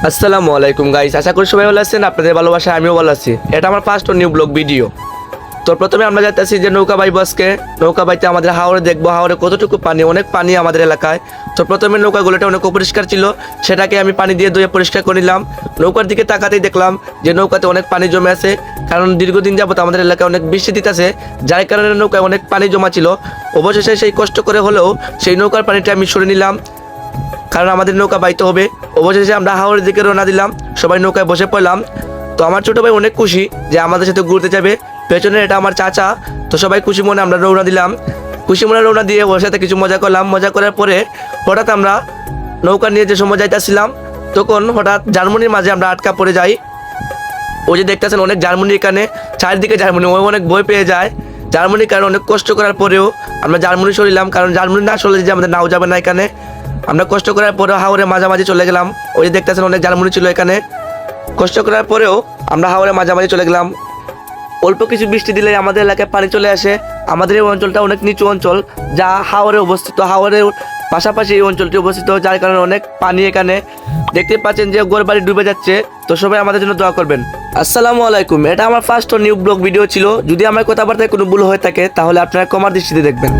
আসসালামু আলাইকুম গাইস, আশা করি সবাই ভালো আছেন। আপনাদের ভালোবাসায় আমিও ভালো আছি। এটা আমার ফার্স্ট নিউ ব্লগ ভিডিও। তো প্রথমে আমরা যাচ্ছি যে নৌকা বাইব আজকে। নৌকা বাইতে আমাদের হাওরে দেখবো, হাওরে কতটুকু পানি, অনেক পানি আমাদের এলাকায়। তো প্রথমে নৌকাগুলোটা অনেক অপরিষ্কার ছিল, সেটাকে আমি পানি দিয়ে ধুয়ে পরিষ্কার করে নিলাম। নৌকার দিকে তাকাতেই দেখলাম যে নৌকাতে অনেক পানি জমে আছে, কারণ দীর্ঘদিন যাবত আমাদের এলাকায় অনেক বৃষ্টি দিতেছে, যার কারণে নৌকায় অনেক পানি জমা ছিল। অবশেষে সেই কষ্ট করে হলেও সেই নৌকার পানিটা আমি সরে নিলাম, কারণ আমাদের নৌকা বাইতে হবে। অবশেষে আমরা হাওরের দিকে রওনা দিলাম, সবাই নৌকায় বসে পড়লাম। তো আমার ছোটো ভাই অনেক খুশি যে আমাদের সাথে ঘুরতে যাবে, পেছনে এটা আমার চাচা। তো সবাই খুশি মনে আমরা রওনা দিলাম। খুশি মনে রওনা দিয়ে ওর সাথে কিছু মজা করলাম। মজা করার পরে হঠাৎ আমরা নৌকা নিয়ে যে সময় যাইতেছিলাম, তখন হঠাৎ জার্মানির মাঝে আমরা আটকা পড়ে যাই। ওই যে দেখতেছেন অনেক জার্মানি, এখানে চারিদিকে জার্মানি, ও অনেক ভয় পেয়ে যায়। জার্মানির কারণে অনেক কষ্ট করার পরেও আমরা জার্মানি সরিলাম, কারণ জার্মানি না সরলে যে আমাদের নাও যাবে না এখানে। আমরা কষ্ট করার পরেও হাওরে মাঝামাঝি চলে গেলাম। ওই যে দেখতেছেন অনেক জার্মানি ছিল এখানে। কষ্ট করার পরেও আমরা হাওরে মাঝামাঝি চলে গেলাম। অল্প কিছু বৃষ্টি দিলে আমাদের এলাকায় পানি চলে আসে। আমাদের এই অঞ্চলটা অনেক নিচু অঞ্চল, যা হাওরে অবস্থিত। হাওরের পাশাপাশি এই অঞ্চলটি অবস্থিত, যার কারণে অনেক পানি এখানে। দেখতে পাচ্ছেন যে ঘর বাড়ি ডুবে যাচ্ছে। তো সবাই আমাদের জন্য দোয়া করবেন। আসসালামু আলাইকুম। এটা আমার ফার্স্ট নিউ ব্লগ ভিডিও ছিল। যদি আমার কথাবার্তায় কোনো ভুল হয়ে থাকে তাহলে আপনারা ক্ষমার দৃষ্টিতে দেখবেন।